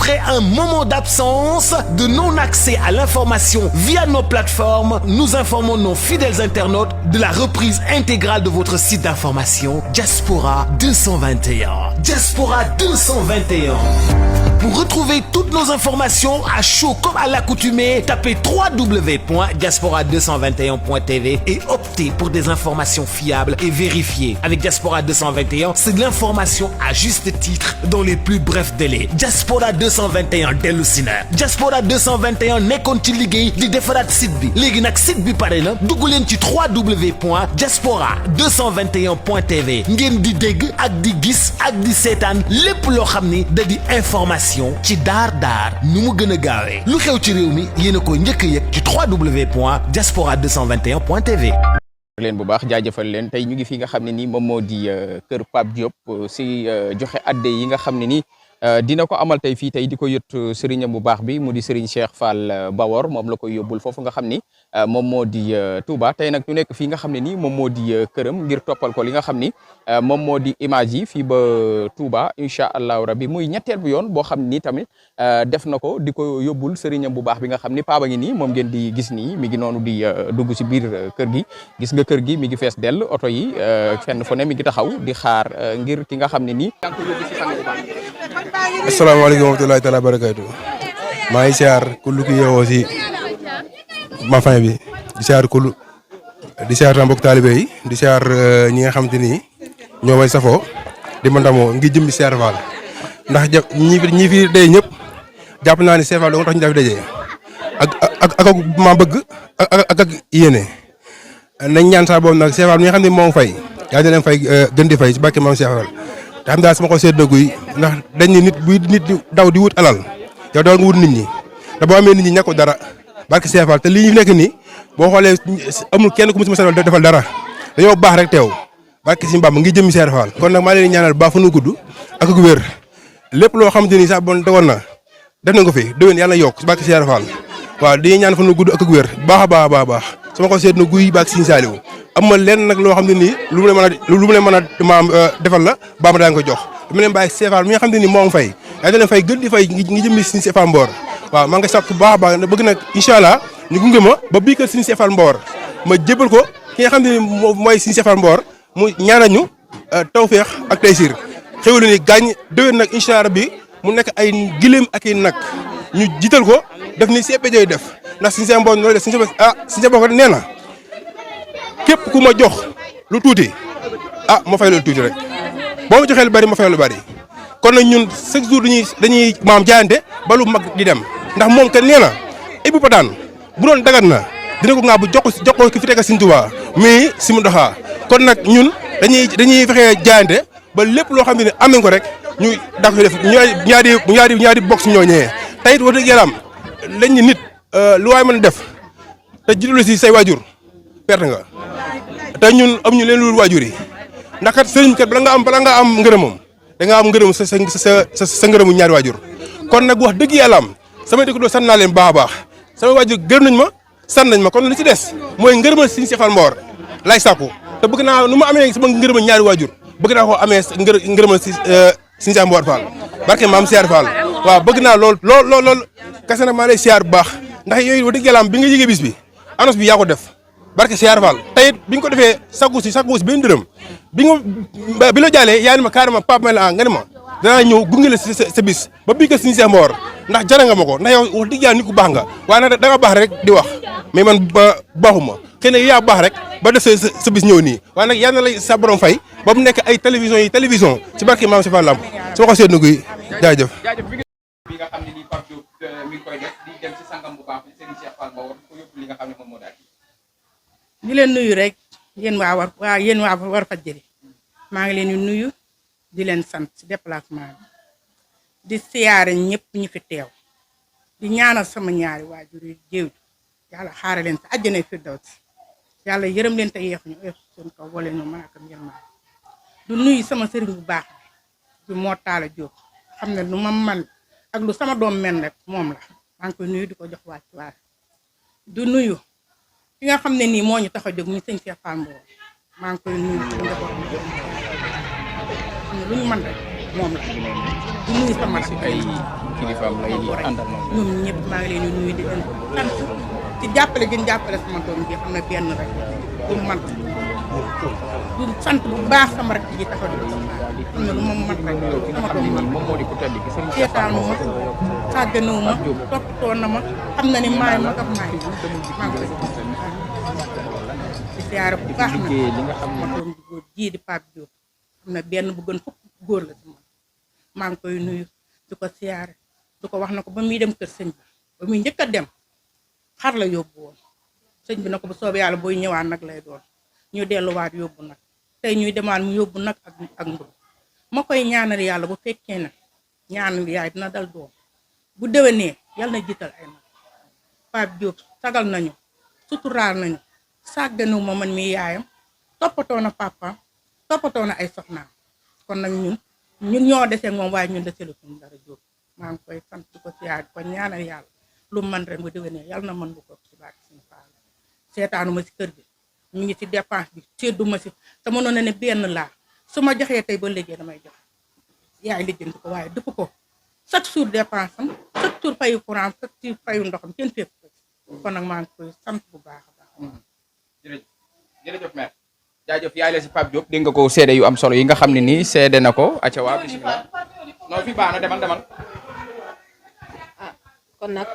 Après un moment d'absence, de non-accès à l'information via nos plateformes, nous informons nos fidèles internautes de la reprise intégrale de votre site d'information Diaspora 221. Diaspora 221. Pour retrouver toutes nos informations à chaud comme à l'accoutumée, tapez www.diaspora221.tv et optez pour des informations fiables et vérifiées. Avec Diaspora 221, c'est de l'information à juste titre dans les plus brefs délais. Diaspora 221 dellu si na. Diaspora 221 nekkoon ci liggéey di defaraat site bi léegi nag site bi pare na dugg leen ci www.diaspora221.tv ngeen di dégg ak di gis ak di seetaan lépp loo xam ni da di information ci daar nu mu gën a gaawee lu xew ci réew mi yéen a ko njëkk a yëg ci www.diaspora221.tv. leen bu baax jaajëfal leen tey ñu ngi fi nga xam ne nii moom moo di kër Pape Diop si joxe adde yi nga xam ne nii dina ko amal tey fii tey di ko yët sëriñam bu baax bi mu di Serigne Cheikh Fall Bawor moom la koy yóbbul foofu nga xam ni moom moo di Touba tey nag ñu nekk fii nga xam ne nii moom moo di këram ngir toppal ko li nga xam ni moom moo di image yi fii ba Touba incha allahu rabbi muy ñetteel bu yoon boo xam ni tamit def na ko di ko yóbbul sëriñam bu baax bi nga xam ni Paaba ngi nii moom ngeen di gis nii mi ngi noonu di dugg si biir kër gi gis nga kër gi mi ngi fees dell oto yi fenn fu ne mi ngi taxaw di xaar ngir ki nga xam ne nii asalaamaaleykum wa rahmatulahi taala barakaatu maa ngi siyaar kullu ki yeewoo si mafin bi di siyaar kullu di siyaar tam mbokk taalibe yi di siyaar ñi nga xamante ni ñoo may safoo di ma ndamoo ngi jëm di siyaar Fall ndax ñi fi dee ñëpp jàpp naa ni Cheikh Fall doo tax ñu dafi dajee ak ma bëgg ak yéene nañ ñaan saa boobu nag Cheikh Fall mi nga xam ne moo fay yaa leen fay gën di fay ci bàkke maam Cheikh Fall te xam daal sama ko seet dëggu yi ndax dañ ni nit buy nit di daw di wut alal yow daw nga wut nit ñi te boo amee nit ñi ñàkk dara barke Cheikh Fall te lii ñu nekk nii boo xoolee amul kenn ku mu si ma defal dara dañoo baax rek teew barke si Mbàmb ngi jëmmi Cheikh Fall kon nag maa leen ñaanal baax fa nu gudd ak ak wér lépp loo xamante ni sax bon tegoon na def nañ ko fi déwén yàlla yokk si barke Cheikh Fall waaw di ñaan fa nu gudd ak ak wér baax a baax sama ko seet na guy barke Sëriñ Saaliw am ma lenn nag loo xam ne nii lu mu leen mën a maam defal la baa ma daan ko jox dama leen bàyyi Cheikh Fall mi nga xam ne nii moo fay yaa leen fay gën di fay ngi jëmmi Sëriñ Cheikh Fall Mboor waaw maa ngi sàkk bu baax a baax bëgg nag incha allah ñu gunge ma ba bii kër Sëriñ Cheikh Fall Mboor ma jébal ko ki nga xam ne ni mooy Sëriñ Cheikh Fall Mboor mu ñaanal ñu tawfeex ak taysir xéwlu ni gaañ déwén nag incha allah bi mu nekk ay gileem ak i nag ñu jiital ko def ni CPJ def ndax Sëriñ Cheikh Mboor nooy def Sëriñ Cheikh Mboor nee na képp ku ma jox lu tuuti ma fay lu tuuti rek boo ma joxee lu bari ma fay lu bari kon nag ñun chaque jour dañuy maam jaayante ba lu mag di dem ndax moom kat nee na Ibou Padane bu doon dagat na dina ko ngaa bu jox ko ki fi teg Sëriñ Tuubaa mais si mu doxaa kon nag ñun dañuy fexe jaayante ba lépp loo xam ne am nañ ko rek ñu daa ko def ñaari box ñoo ñëwee tey it wax dëgg yàlla lañ ni nit lu waay mën a def te jiitu si say waajur perte nga. te ñun am ñu leen lu waajur yi ndax kat sëriñ kat bala nga am ngërëmam da nga am ngërëm sa ngërëmu ñaari waajur kon nag wax dëgg yàlla am sama dëkk doo sant naa leen baax a baax sama waajur gërëm nañ ma sant nañ ma kon li ci des mooy ngërëmal Sëriñ Cheikh Fall Mboor lay sàkku te bëgg naa nu ma amee sama ngërëmal ñaari waajur bëgg naa ko amee ngërëmal Sëriñ Cheikh Mboor Fall barke maam Cheikh Fall waaw bëgg naa lool kese nag maa lay siyaar bu baax ndax yooyu wax dëgg yàlla am bi nga yëgee bis bi annonce bi yaa ko def barke Cheikh Fall tey it bi nga ko defee saggu si benn dërëm bi la jaalee yaa ni ma carrément Pape Mela nga ne ma danaa ñëw gunge la sa bis ba bii ko Sëriñ Cheikh Mboor ndax jara nga ma ko ndax yow wax dëgg yàlla nit ku baax nga waaye nag da nga baax rek di wax mais man baaxuma xëy na yaa baax rek ba def sa bis ñëw nii waaye nag yal na la sa borom fay ba mu nekk ay télévision ci barke maam si Fall Lamp su ma ko seet na guy jaajëf bi nga xam ne nii Pape Diop mi ngi koy def di dem ci sangam bu baax bi Serigne Cheikh Fall Mboor ko yóbbu li nga xam ne moom moo daal di leen nuyu rek yéen waa Walfadjri maa ngi leen di nuyu di leen sant ci déplacement bi di siyaare ñëpp ñi fi teew di ñaanal sama ñaari waajur yu jéew yàlla xaare leen ci àjjana firdawsi yàlla yërëm leen te yeex ñu seen kaw wala ñu mën ak yërmande du nuyu sama sëriñ bu baax bi moo taala Jóob xam ne lu ma man ak lu sama doom men rek moom la maa ngi koy nuyu di ko jox wàcc waay du nuyu ki nga xam ne nii moo ñu tax a jóg muy Sëriñ Cheikh Fall Mboor maa ngi koy nuyu xam ne lu ñu mën rek moom la di nuyu sama si ay kilifaam lay àndal noonu. ñoom ñëpp maa ngi leen di nuyu di leen sant ci jàppale gi ñu jàppale sama doom ji xam ne benn rek du man du sant bu baax sama rek ji taxaw di ko xam ne lu moom man rek sama doom man moom moo di ku tedd gi Serigne Cheikh seetaanu ma sàgganewu ma toppatoo na ma xam na ni maay ma ak maay maa ngi koy di siyaare bu baax na liggéey li nga xam sama doom ji góor jii di Pape Diop xam ne benn bu gën fukk góor la si man maa ngi koy nuyu di ko siyaare di ko wax na ko ba muy dem kër sëñ bi ba muy njëkk a dem xar la yóbbu woon sëñ bi na ko bu soobee yàlla booy ñëwaat nag lay doon ñu delluwaat yóbbu nag tey ñuy demaat mu yóbbu nag ak mbur ma koy ñaanal yàlla bu fekkee ne ñaanal yaay dina dal doom bu déwénee yàlla na jiital ay nag Pape Diop sagal nañu suturaal nañu sàgganu ma man mi yaayam toppatoo na papaam toppatoo na ay soxnaam kon nag ñun ñoo desee moom waaye ñun deselu suñu dara Diop maa ngi koy sant di ko siyaar ko ñaanal yàlla lu man ren bu déwénee yàlla na mën bu ko si baat suñu faal seetaanu ma si kër gi mi ngi si dépense bi seddu ma si te mënoon na ne benn laa su ma joxee tey ba léegi damay jox yaay lijjanti ko waaye dëpp ko chaque jour dépense am chaque jour fayu courant chaque jour fayu ndoxam kenn fépp ko kon nag maa ngi koy sant bu baax a baax. jërëjëf mère jaajëf yaay la si Pape Diop dégg nga ko seede yu am solo yi nga xam ne nii seede na ko acca waa bismillah non fi baax na demal kon nag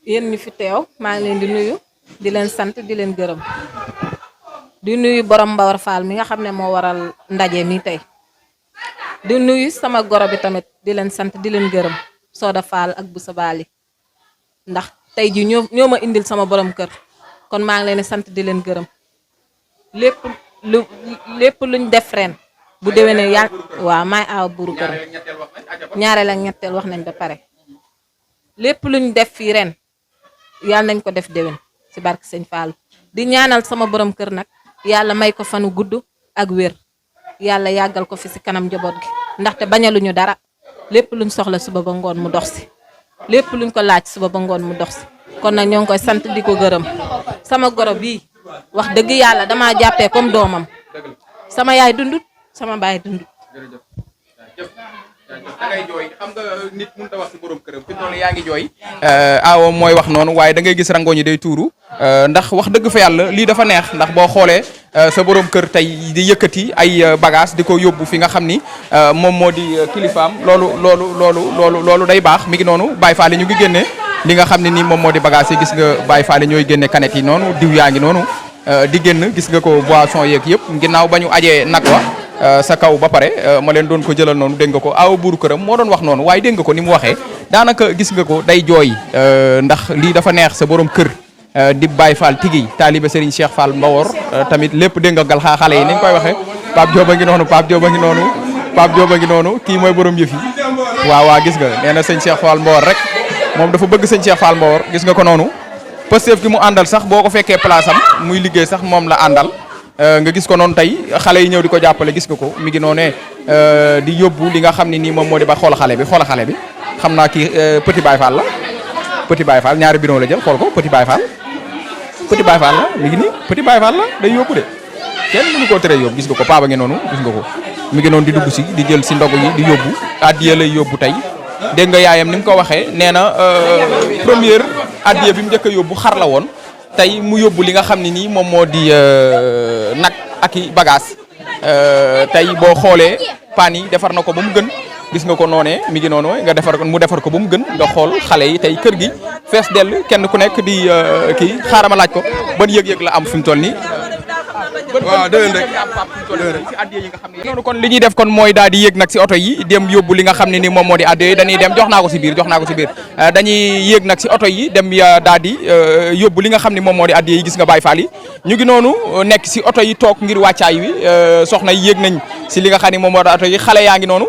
yéen ñu fi teew maa ngi leen di nuyu di leen sant di leen gërëm di nuyu borom Mbawar Fall mi nga xam ne moo waral ndaje mi tey di nuyu sama goro bi tamit di leen sant di leen gërëm Soda Fall ak Boussa Bali ndax tey ji ñoo ma indil sama borom kër kon maa ngi leen di sant di leen gërëm lépp luñ def ren bu déwénee yaa waaw maay aaw buuru kër ñaareel ak ñetteel wax nañ ba pare lépp luñ def fii ren yàlla nañ ko def déwén ci barke Sëñ Fall di ñaanal sama borom kër nag yàlla may ko fanu gudd ak wér yàlla yàggal ko fi ci kanam njaboot gi ndaxte bañaluñu dara lépp luñ soxla suba ba ngoon mu dox ci lépp luñ ko laaj suba ba ngoon mu dox ci kon nag ñoo ngi koy sant di ko gërëm sama goro bii wax dëgg yàlla damaa jàppee comme doomam sama yaay dundut sama baay dundut. da ngay jooy xam nga nit mënut a wax si borom këram fi mu toll yaa ngi jooy. aawo mooy wax noonu waaye da ngay gis rango ñi day tuuru ndax wax dëgg fa yàlla lii dafa neex ndax boo xoolee sa borom kër tey di yëkkati ay bagage di ko yóbbu fi nga xam ni moom moo di kilifaam loolu day baax mi ngi noonu Baye Fall ñu ngi génne li nga xam ne nii moom moo di bagage yi gis nga Baye Fall ñooy génne kanet yi noonu diw yaa ngi noonu di génn gis nga ko boisson yeeg yëpp ginnaaw ba ñu ajee nag wa sa kaw ba pare ma leen doon ko jëlal noonu dégg nga ko awa buuru këram moo doon wax noonu waaye dégg nga ko ni mu waxee daanaka gis nga ko day jooy ndax lii dafa neex sa borom kër di Baye Fall tigi taalibe Serigne Cheikh Fall Mbawor tamit lépp dégg nga gal xale yi ni ñu koy waxee Pape Diop a ngi noonu Pape Diop a ngi noonu Pape Diop a ngi noonu kii mooy borom yëf yi waaw gis nga nee na sëñ Cheikh Fall Mbawor rek moom dafa bëgg sëñ Cheikh Fall Mbawor gis nga ko noonu Pastef gi mu àndal sax boo ko fekkee place am muy liggéey sax moom la àndal nga gis ko noonu tey xale yi ñëw di ko jàppale gis nga ko mi ngi noonee di yóbbu li nga xam ne nii moom moo di ba xoola xale bi xam naa kii Petit Baye Fall la Petit Baye Fall ñaari bidon la jël xool ko Petit Baye Fall la mi ngi nii Petit Baye Fall la day yóbbu de kenn mënu koo tere yóbbu gis nga ko paa ba ngi noonu gis nga ko mi ngi noonu di dugg si di jël si ndogu yi di yóbbu addiya lay yóbbu tey dégg nga yaayam ni mu ko waxee nee na première addiya bi mu njëkk a yóbbu xar la woon tey mu yóbbu li nga xam ne nii moom moo di nag ak i bagage tey boo xoolee paan yi defar na ko ba mu gën gis nga ko noonee mi ngi noonu mu defar ko ba mu gën nga xool xale yi tey kër gi fees dell kenn ku nekk di kii xaaral ma laaj ko ban yëg-yëg la am fi mu toll nii. waaw déwén rek si addiya yi nga xam ne noonu kon li ñuy def kon mooy daal di yéeg nag si oto yi dem yóbbu li nga xam ne ni moom moo di addiya yi dañuy dem jox naa ko si biir dañuy yéeg nag si oto yi dem daal di yóbbu li nga xam ne moom moo di addiya yi gis nga Baye Fall yi ñu ngi noonu nekk si oto yi toog ngir wàccaay wi soxna yi yéeg nañ si li nga xam ne moom moo di oto yi xale yaa ngi noonu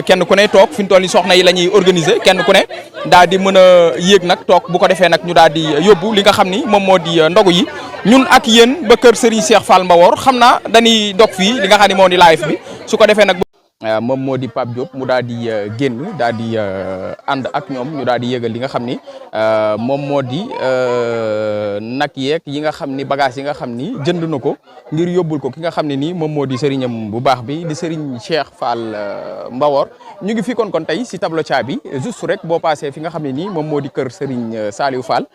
kenn ku ne toog fi mu toll ni soxna yi la ñuy organiser kenn ku ne daal di mën a yéeg nag toog bu ko defee nag ñu daal di yóbbu li nga xam ni moom moo di ndogu yi ñun ak yéen ba kër Serigne Cheikh Fall Mbawor xam naa dañuy dog fii li nga xam ne moo di live bi su ko defee nag moom moo di Pape Diop mu daal di génn daal di ànd ak ñoom ñu daal di yëgal li nga xam ni moom moo di nag yeeg yi nga xam ni bagage yi nga xam ni jënd na ko ngir yóbbul ko ki nga xam ne nii moom moo di sëriñam bu baax bi di sëriñ Cheikh Fall Mbawor ñu ngi fi kon tey si tableau Thia bi juste rek boo passé fi nga xam ne nii moom moo di kër sëriñ Saliou Fall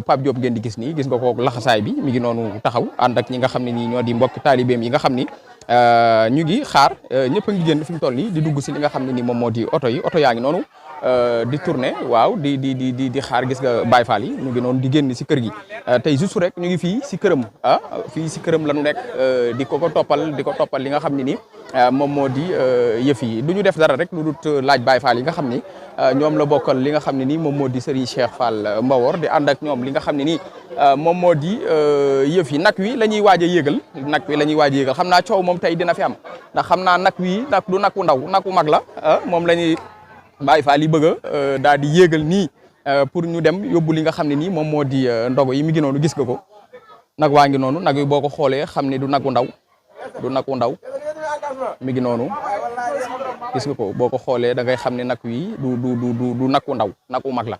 Pape Diop ngeen di gis nii gis nga ko laxasaay bi mi ngi noonu taxaw ànd ak ñi nga xam ne nii ñoo di mbokk taalibeem yi nga xam ni ñu ngi xaar ñëpp a ngi génn fi mu toll nii di dugg si li nga xam ne ni moom moo di oto yi oto yaa ngi noonu di tourner waaw di xaar gis nga Baye Fall yi ñu ngi noonu di génn si kër gi tey juste rek ñu ngi fii si këram fii si këram la ñu nekk di ko toppal li nga xam ne ni moom moo di yëf yi du ñu def dara rek lu dut laaj Baye Fall yi nga xam ni ñoom la bokkal li nga xam ne ni moom moo di Serigne Cheikh Fall Mbawor di ànd ak ñoom li nga xam ne ni moom moo di yëf yi nag wi la ñuy waaj a yéegal xam naa coow moom tey dina fi am ndax xam naa nag wi nag du nag wu ndaw nag wu mag la moom la ñuy Baye Fall yi bëgg a daal di yéegal nii pour ñu dem yóbbu li nga xam ne nii moom moo di ndogo yi mi ngi noonu gis nga ko nag waa ngi noonu nag wi boo ko xoolee xam ne du nag wu ndaw mi ngi noonu gis nga ko boo ko xoolee da ngay xam ne nag wi du nag wu ndaw nag wu mag la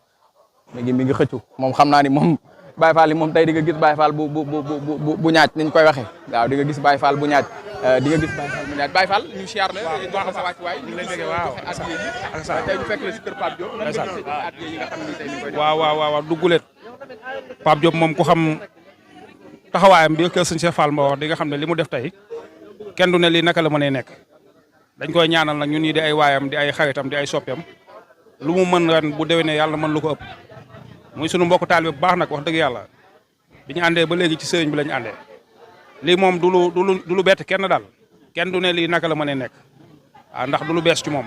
mi ngi xëccu moom xam naa ni moom Baye Fall yi moom tey di nga gis Baye Fall bu ñaaj niñ koy waxee waaw di nga gis Baye Fall bu ñaaj di nga gis Baye Fall bu ñaaj Baye Fall ñu siyaar la jox sa wàcc waay ñu lay déggee waaw tey ñu fekk la si kër Pape Diop nan nga gisee addiya yi nga xam ni tey ñu koy def waaw dugguleet Pape Diop moom ku xam taxawaayam bi kër sëñ Cheikh Fall Mbawor di nga xam ne li mu def tey kenn du ne lii naka la mënee nekk dañ koy ñaanal nag ñun ñii di ay waayam di ay xaritam di ay soppeem lu mu mën ren bu déwénee yàlla mën lu ko ëpp muy sunu mbokk taalibe bu baax nag wax dëgg yàlla bi ñu àndee ba léegi ci sëriñ bi lañu àndee lii moom du lu bett kenn daal kenn du ne lii naka la mënee nekk waaw ndax du lu bees ci moom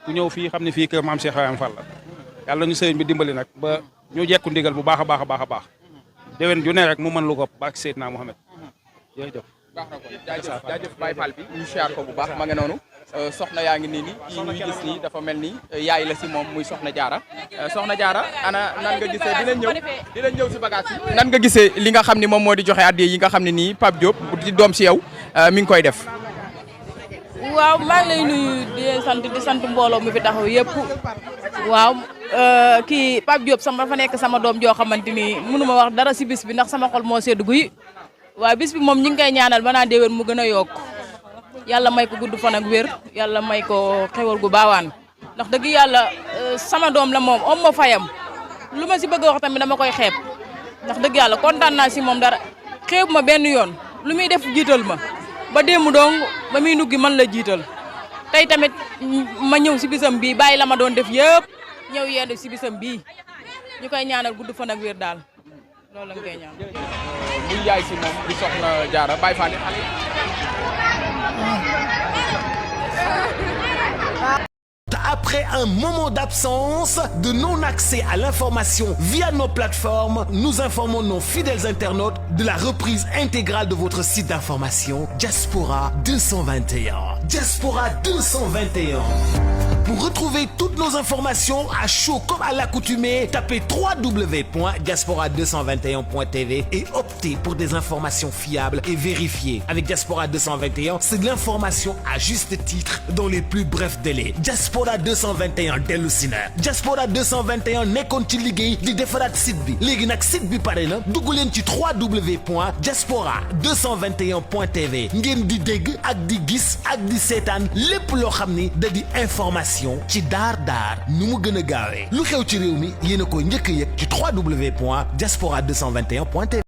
ku ñëw fii xam ne fii kër maam Cheikh Ibrahima Fall la yàlla ñu sëriñ bi dimbali nag ba ñu jekku ndigal bu baax a baax déwén ju ne rek mu mën lu ko ëpp baax Seydina Mohamed jërëjëf baax na kon jaajëf Baye Fall bi ñu siyaar ko bu baax ma nga noonu soxna yaa ngi nii kii ñuy gis nii dafa mel ni yaay la si moom muy soxna Diarra soxna Diarra ana nan nga gisee dinañ ñëw si bagage yi nan nga gisee li nga xam ni moom moo di joxe addiya yi nga xam ne nii Pape Diop di doom si yow mi ngi koy def waaw maa ngi lay nuyu di sant mbooloo mi fi taxaw yëpp waaw kii Pape Diop dafa nekk sama doom joo xamante ni mënuma wax dara si bis bi ndax sama xol moo sedd guy waaw bis bi moom ñi ngi koy ñaanal ba naa déwén mu gën a yokk yàlla may ko gudd fan ak wér yàlla may ko xewal gu baawaan ndax dëgg yàlla sama doom la moom ma fayam lu ma si bëgg a wax tamit dama koy xeeb ndax dëgg yàlla kontaan naa si moom dara xeeb ma benn yoon lu muy def jiital ma ba démb dong ba muy nuggi man la jiital tey tamit ma ñëw si bisam bii bàyyi la ma doon def yëpp ñëw yendu si bisam bii ñu koy ñaanal gudd fan ak wér daal loolu la nga koy ñaan muy yaay si moom di soxna Diarra Baye Fall Après un moment d'absence, de non-accès à l'information via nos plateformes, nous informons nos fidèles internautes de la reprise intégrale de votre site d'information Diaspora 221. Diaspora 221. Pour retrouver toutes nos informations à chaud comme à l'accoutumée, tapez www.diaspora221.tv et optez pour des informations fiables et vérifiées. Avec Diaspora 221, c'est de l'information à juste titre dans les plus brefs délais. Diaspora 221 dellu si na Diaspora 221 nekkoon ci liggéey di defaraat site bi léegi nag site bi pare na dugg leen ci www.diaspora221.tv ngeen di dégg ak di gis ak di seetaan lépp loo xam ni da di information ci daar nu mu gën a gaawee lu xew ci réew mi yéen a koy njëkk a yëg ci www.diaspora221.tv